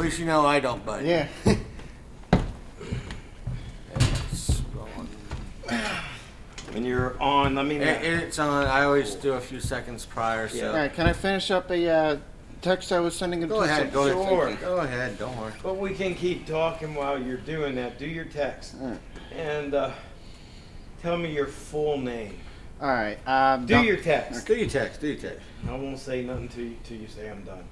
least you know I don't, buddy. Yeah. When you're on, let me know. It's on. I always do a few seconds prior. So. All right, can I finish up a text I was sending? Go ahead. Go ahead. Sure. Go ahead. Don't worry. But we can keep talking while you're doing that. Do your text. All right. And tell me your full name. All right. Do your text. Do your text. Do your text. I won't say nothing till you say I'm done.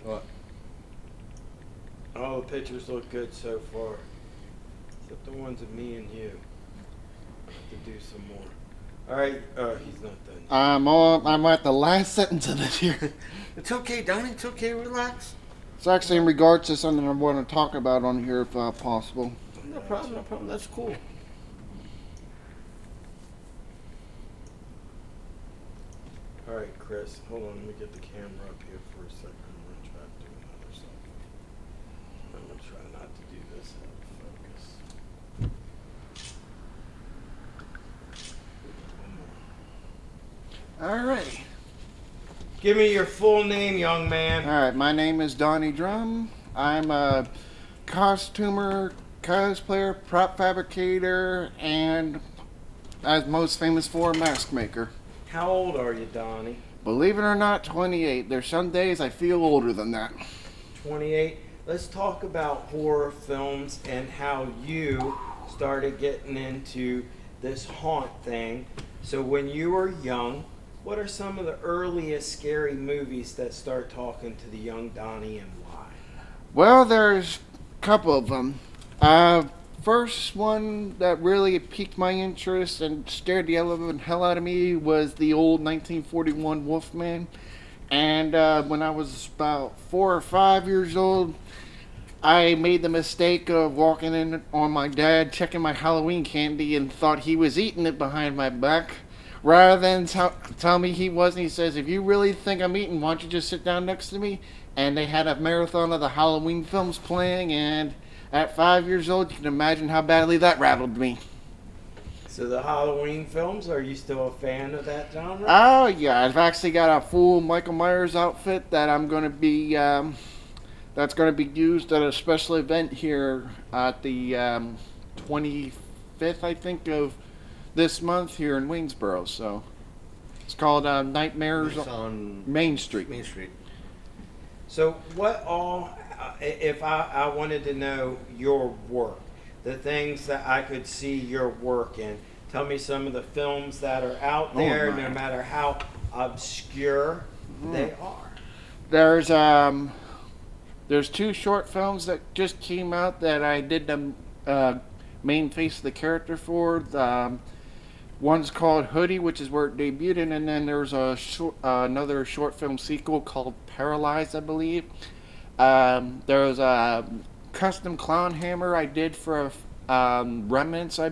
What? All the pictures look good so far, except the ones of me and you. I have to do some more. All right, he's not done yet. I'm at the last sentence of this here. It's okay, Donnie. It's okay. Relax. It's actually in regards to something I want to talk about on here if possible. No problem. No problem. That's cool. All right, Chris, hold on. Let me get the camera up here for a second. I'm going to try to do another something. I'm going to try not to do this out of focus. All right. Give me your full name, young man. All right. My name is Donnie Drumm. I'm a costumer, cosplayer, prop fabricator, and as most famous for, a mask maker. How old are you, Donnie? Believe it or not, 28. There's some days I feel older than that. 28. Let's talk about horror films and how you started getting into this haunt thing. So when you were young, what are some of the earliest scary movies that start talking to the young Donnie and why? Well, there's a couple of them. First one that really piqued my interest and scared the hell out of me was the old 1941 Wolfman. And when I was about 4 or 5 years old, I made the mistake of walking in on my dad, checking my Halloween candy, and thought he was eating it behind my back. Rather than tell me he wasn't, he says, if you really think I'm eating, why don't you just sit down next to me? And they had a marathon of the Halloween films playing, and at 5 years old, you can imagine how badly that rattled me. So the Halloween films, are you still a fan of that genre? Oh, yeah. I've actually got a full Michael Myers outfit that I'm going to be, that's going to be used at a special event here at the 25th, I think, of this month here in Waynesboro. So it's called Nightmares on Main Street. Main Street. So what all, if I wanted to know your work, the things that I could see your work in, tell me some of the films that are out there, no matter how obscure they are. There's 2 short films that just came out that I did the main face of the character for. One's called Hoodie, which is where it debuted, and then there's a another short film sequel called Paralyzed, I believe. There's a custom clown hammer I did for Remnants, I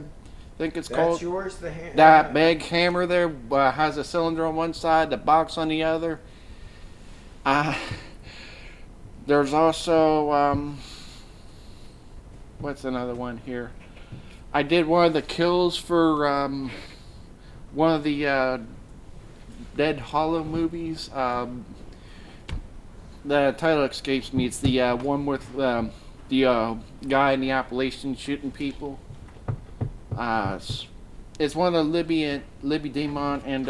think it's called. That's yours, the hammer? That big hammer there has a cylinder on one side, the box on the other. There's also, what's another one here? I did one of the kills for one of the Dead Hollow movies. The title escapes me. It's the one with the guy in the Appalachians shooting people. It's one of the Libby Damon and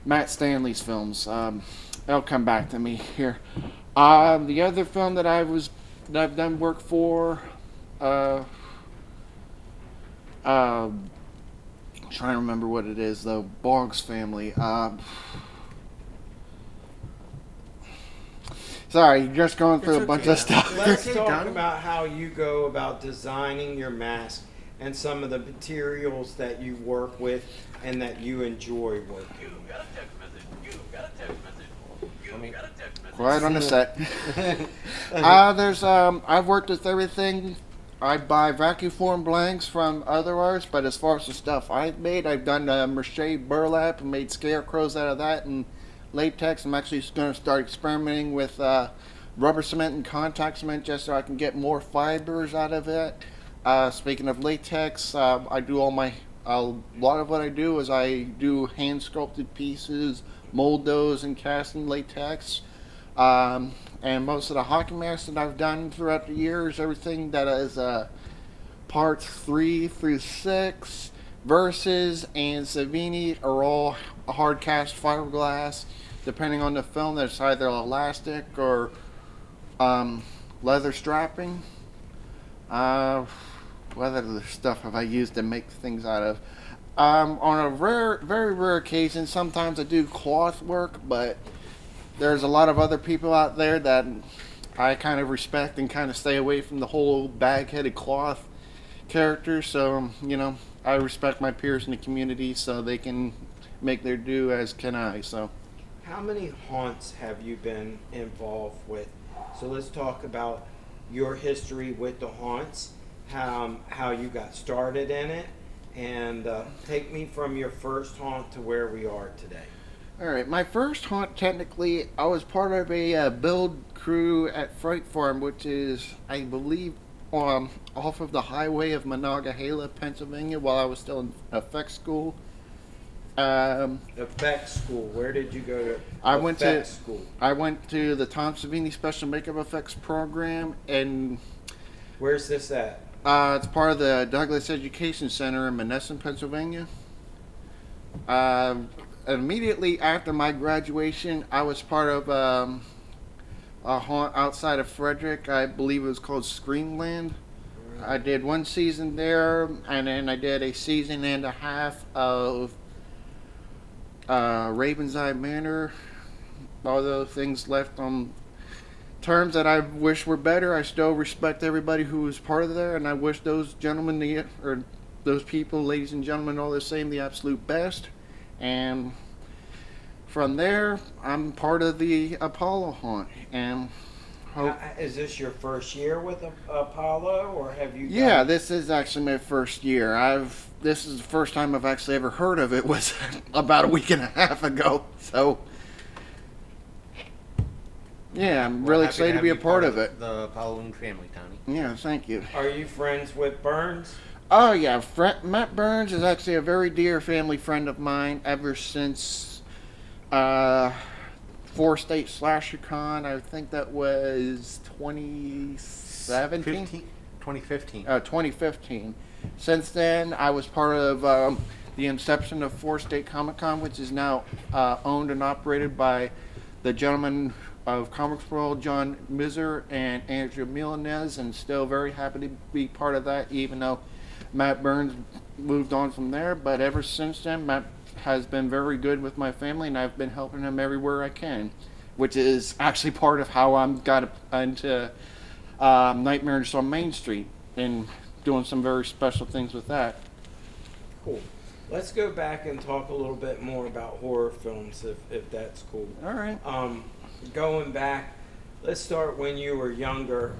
Matt Stanley's films. It'll come back to me here. The other film that I've done work for, trying to remember what it is though. Boggs Family. It's Sorry, just going through a It's bunch okay. of stuff. Let's Okay, talk Donnie. about how you go about designing your mask and some of the materials that you work with and that you enjoy working with. Right on the set. I've worked with everything. I buy vacuum form blanks from other artists, but as far as the stuff I've made, I've done mache burlap and made scarecrows out of that and latex. I'm actually going to start experimenting with rubber cement and contact cement just so I can get more fibers out of it. Speaking of latex, I do a lot of what I do is I do hand sculpted pieces, mold those and cast in latex. And most of the hockey masks that I've done throughout the years, everything that is parts 3 through 6, Versus and Savini are all hard cast fiberglass. Depending on the film, there's either elastic or leather strapping. What other stuff have I used to make things out of? On a very rare occasion, sometimes I do cloth work, but there's a lot of other people out there that I kind of respect and kind of stay away from the whole bag-headed cloth character. So, I respect my peers in the community so they can make their due, as can I. So, How many haunts have you been involved with? So let's talk about your history with the haunts, how you got started in it, and take me from your first haunt to where we are today. all right, my first haunt, technically, I was part of a build crew at Fright Farm, which is, I believe, off of the highway of Monongahela, Pennsylvania, while I was still in effects school. Effects school. Where did you go to? I went to the Tom Savini Special Makeup Effects program, and Where's this at? it's part of the Douglas Education Center in Menneson, Pennsylvania. Immediately after my graduation, I was part of a haunt outside of Frederick. I believe it was called Screamland. I did one season there, and then I did a season and a half of Raven's Eye Manor. Although things left on terms that I wish were better, I still respect everybody who was part of there, and I wish those gentlemen, or those people, ladies and gentlemen, all the same, the absolute best. And from there, I'm part of the Apollo haunt, and hope. Is this your first year with Apollo, or have you? Yeah, done- this is actually my first year. This is the first time I've actually ever heard of it. Was about a week and a half ago. So, yeah, I'm really excited to be a part of it. The Halloween family, Tony. Yeah, thank you. Are you friends with Burns? Oh yeah, Matt Burns is actually a very dear family friend of mine ever since 4-State Slasher Con. I think that was 2017? 2015. 2015. Since then, I was part of the inception of 4-State Comic Con, which is now owned and operated by the gentleman of Comics World, John Miser and Andrew Milanez, and still very happy to be part of that, even though Matt Burns moved on from there. But ever since then, Matt has been very good with my family, and I've been helping him everywhere I can, which is actually part of how I'm got into Nightmares on Main Street and doing some very special things with that. Cool. Let's go back and talk a little bit more about horror films, if that's cool. All right. Going back, let's start when you were younger.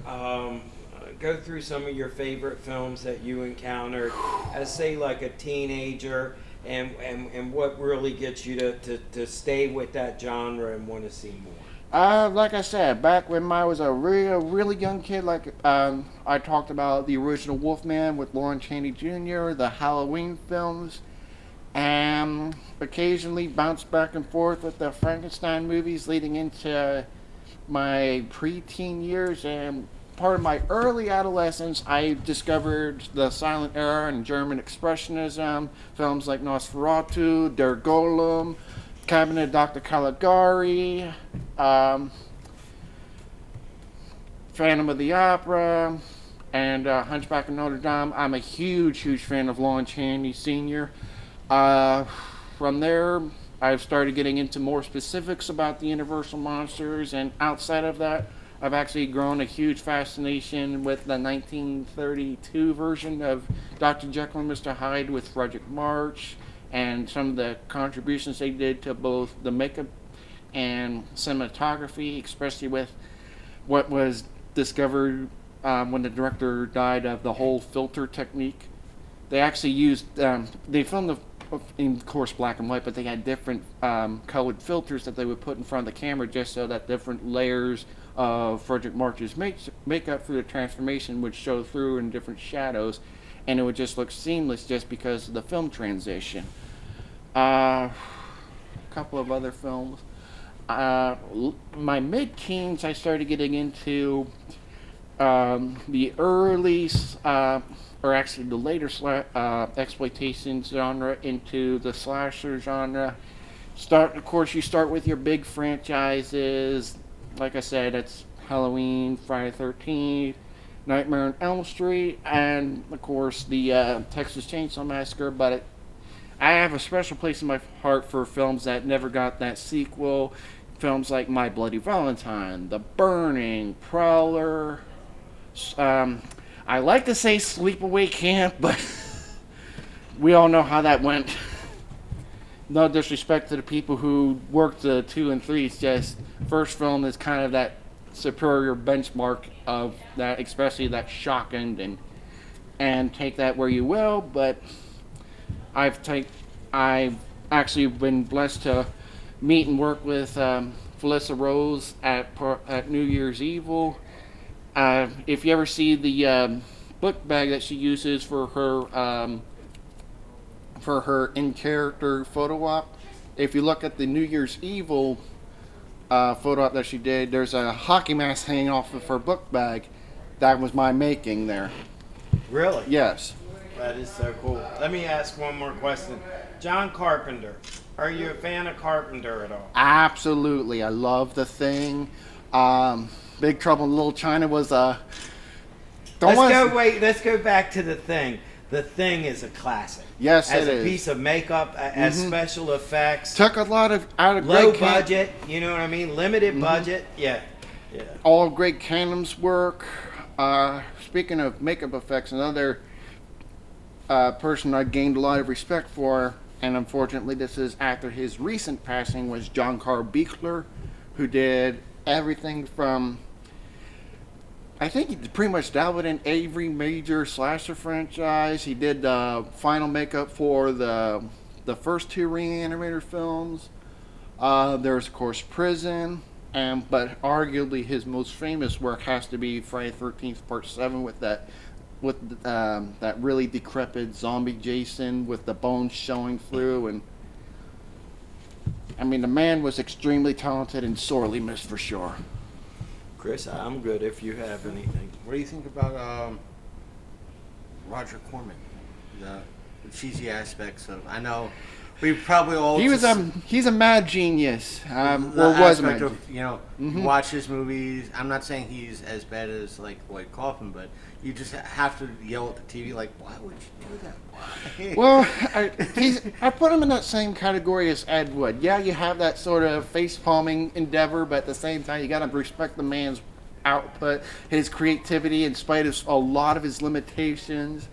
Go through some of your favorite films that you encountered as, say, like a teenager, and what really gets you to stay with that genre and want to see more. Like I said, back when I was a really young kid, I talked about the original Wolfman with Lon Chaney Jr., the Halloween films, and occasionally bounced back and forth with the Frankenstein movies leading into my preteen years. And part of my early adolescence, I discovered the silent era and German expressionism, films like Nosferatu, Der Golem, Cabinet of Dr. Caligari, Phantom of the Opera, and Hunchback of Notre Dame. I'm a huge fan of Lon Chaney Sr. From there, I've started getting into more specifics about the Universal monsters, and outside of that, I've actually grown a huge fascination with the 1932 version of Dr. Jekyll and Mr. Hyde with Frederick March, and some of the contributions they did to both the makeup and cinematography, especially with what was discovered when the director died of the whole filter technique. They actually used, they filmed the, in course, black and white, but they had different colored filters that they would put in front of the camera just so that different layers of Frederick March's makeup through the transformation would show through in different shadows, and it would just look seamless just because of the film transition. A couple of other films. My mid-teens, I started getting into the early, or actually the later exploitation genre into the slasher genre. Of course, you start with your big franchises. Like I said, it's Halloween, Friday the 13th, Nightmare on Elm Street, and of course the Texas Chainsaw Massacre. But I have a special place in my heart for films that never got that sequel. Films like My Bloody Valentine, The Burning, Prowler. I like to say Sleepaway Camp, but we all know how that went. No disrespect to the people who worked the 2 and 3. It's just first film is kind of that superior benchmark of that, especially that shock ending. And take that where you will, but I've actually been blessed to meet and work with Felissa Rose at New Year's Evil. If you ever see the book bag that she uses for her in-character photo op, if you look at the New Year's Evil photo op that she did, there's a hockey mask hanging off of her book bag. That was my making there. Really? Yes. That is so cool. Let me ask one more question. John Carpenter. Are you a fan of Carpenter at all? Absolutely. I love The Thing. Big Trouble in Little China was Let's go back to The Thing. The Thing is a classic. Yes, as it a is. piece of makeup, as special effects. Took a lot of out of low great budget, you know what I mean? Limited budget. Yeah. All Greg Canham's work. Speaking of makeup effects, another person I gained a lot of respect for, and unfortunately this is after his recent passing, was John Carl Buechler, who did everything from, I think he pretty much dabbled in every major slasher franchise. He did final makeup for the first 2 Reanimator films. There's of course Prison, but arguably his most famous work has to be Friday the 13th Part 7 with that really decrepit zombie Jason with the bones showing through. And I mean, the man was extremely talented and sorely missed for sure. Chris, I'm good if you have anything. What do you think about Roger Corman? The cheesy aspects of, I know we probably all He's a mad genius. the Was a aspect mad of, you know, you watch his movies. I'm not saying he's as bad as like Lloyd Kaufman, but you just have to yell at the TV like, why would you do that? Why? Well, I put him in that same category as Ed Wood. Yeah, you have that sort of face-palming endeavor, but at the same time, you got to respect the man's output, his creativity, in spite of a lot of his limitations.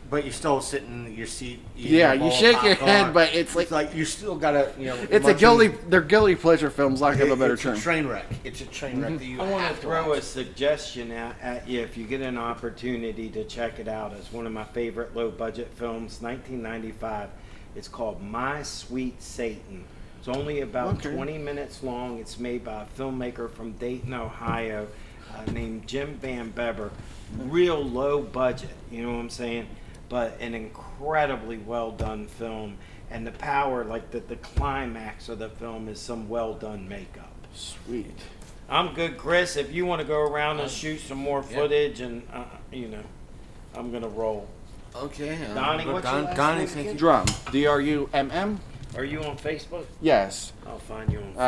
But you're still sitting in your seat. Yeah, you shake your head, but it's like you still gotta, you know. it's they're guilty pleasure films, lack of a better term. It's a train wreck. It's a train wreck that you I want to have throw watch. a suggestion out at you if you get an opportunity to check it out. It's one of my favorite low-budget films, 1995. It's called My Sweet Satan. It's only about 20 minutes long. It's made by a filmmaker from Dayton, Ohio, named Jim Van Beber. Real low budget, you know what I'm saying? But an incredibly well done film. And the power, like the climax of the film is some well done makeup. Sweet. I'm good, Chris. If you want to go around and shoot some more footage, and you know, I'm gonna roll. Okay. Donnie, what's your last name again? Drumm. Drumm. Are you on Facebook? Yes. I'll find you on Facebook.